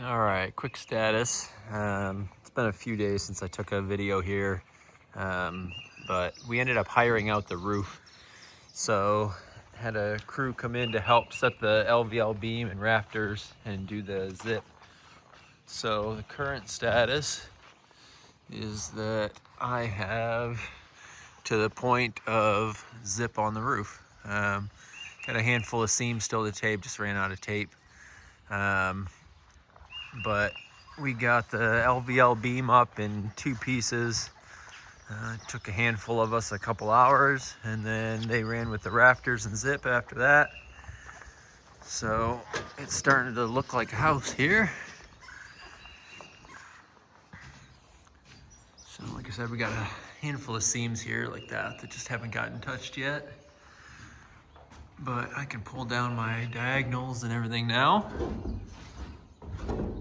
All right, quick status. It's been a few days since I took a video here, but we ended up hiring out the roof. So had a crew come in to help set the LVL beam and rafters and do the zip. So the current status is that I have to the point of zip on the roof. Got a handful of seams still to tape, just ran out of tape. But we got the LVL beam up in 2 pieces. It took a handful of us a couple hours, and then they ran with the rafters and zip after that. So it's starting to look like a house here. So like I said, we got a handful of seams here like that just haven't gotten touched yet. But I can pull down my diagonals and everything now.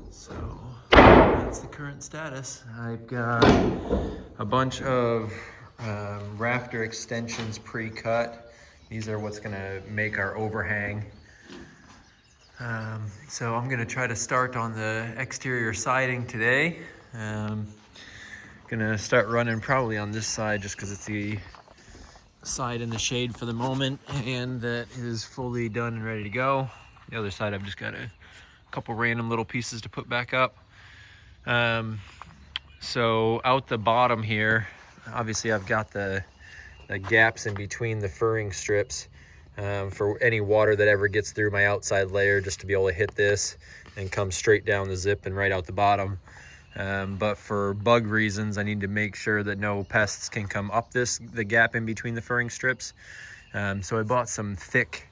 So that's the current status. I've got a bunch of rafter extensions pre-cut. These are what's gonna make our overhang. So I'm gonna try to start on the exterior siding today. Gonna start running probably on this side just because it's the side in the shade for the moment and that is fully done and ready to go. The other side I've just got a couple random little pieces to put back up. So out the bottom here, obviously I've got the gaps in between the furring strips for any water that ever gets through my outside layer, just to be able to hit this and come straight down the zip and right out the bottom. But for bug reasons, I need to make sure that no pests can come up the gap in between the furring strips. So I bought some thick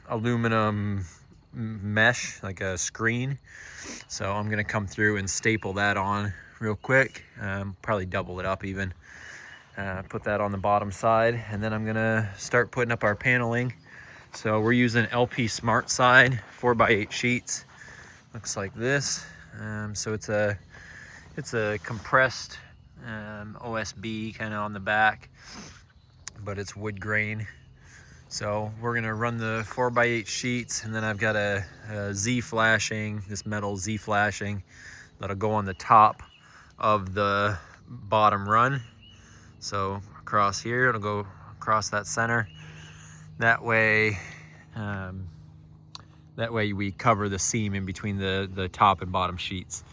aluminum mesh, like a screen. So I'm gonna come through and staple that on real quick, probably double it up even. Put that on the bottom side, and then I'm gonna start putting up our paneling. So we're using LP Smart Side 4x8 sheets. Looks like this. So it's a compressed OSB kind of on the back, but it's wood grain. So we're gonna run the 4x8 sheets, and then I've got a Z flashing, this metal Z flashing that'll go on the top of the bottom run. So across here, it'll go across that center. That way we cover the seam in between the top and bottom sheets.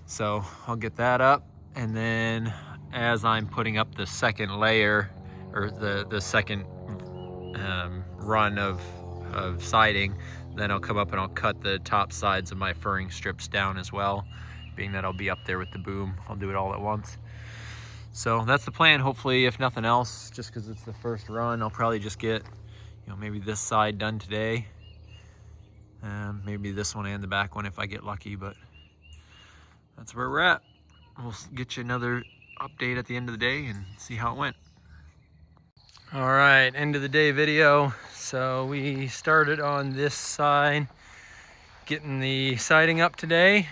So I'll get that up, and then as I'm putting up the second layer, or the second run of siding, then I'll come up and I'll cut the top sides of my furring strips down as well, being that I'll be up there with the boom. I'll do it all at once. So that's the plan. Hopefully, if nothing else, just because it's the first run, I'll probably just get, maybe this side done today. Maybe this one and the back one if I get lucky, but that's where we're at. We'll get you another update at the end of the day and see how it went. All right, end of the day video. So we started on this side, getting the siding up today.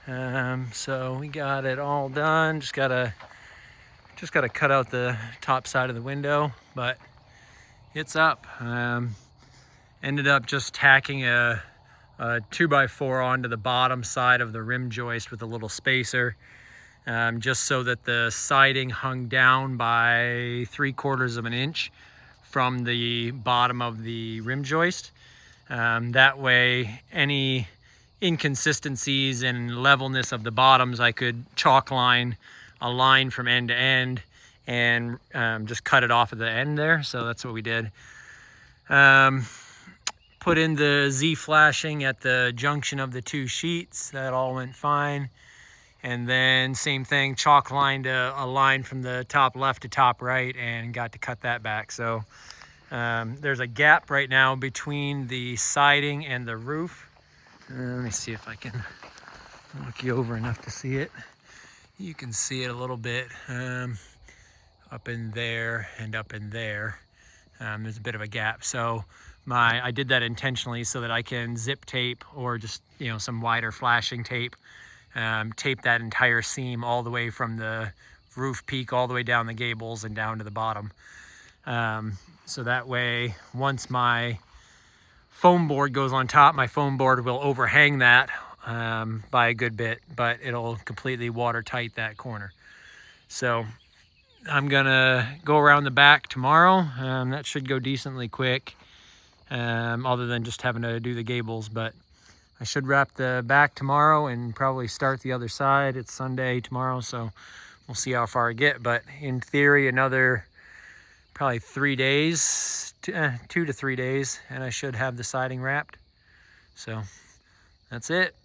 So we got it all done. Just gotta cut out the top side of the window, but it's up. Ended up just tacking a 2x4 onto the bottom side of the rim joist with a little spacer, just so that the siding hung down by 3/4 of an inch from the bottom of the rim joist. That way, any inconsistencies in levelness of the bottoms, I could chalk line a line from end to end and just cut it off at the end there. So that's what we did. Put in the Z flashing at the junction of the 2 sheets. That all went fine. And then same thing, chalk lined a line from the top left to top right and got to cut that back. So there's a gap right now between the siding and the roof. Let me see if I can look you over enough to see it. You can see it a little bit up in there and up in there. There's a bit of a gap. So I did that intentionally so that I can zip tape, or just some wider flashing tape, tape that entire seam all the way from the roof peak all the way down the gables and down to the bottom. So that way, once my foam board goes on top, my foam board will overhang that by a good bit, but it'll completely watertight that corner. So I'm gonna go around the back tomorrow. That should go decently quick, other than just having to do the gables, but I should wrap the back tomorrow and probably start the other side. It's Sunday tomorrow, so we'll see how far I get, but in theory, another probably 3 days, 2 to 3 days, and I should have the siding wrapped. So that's it.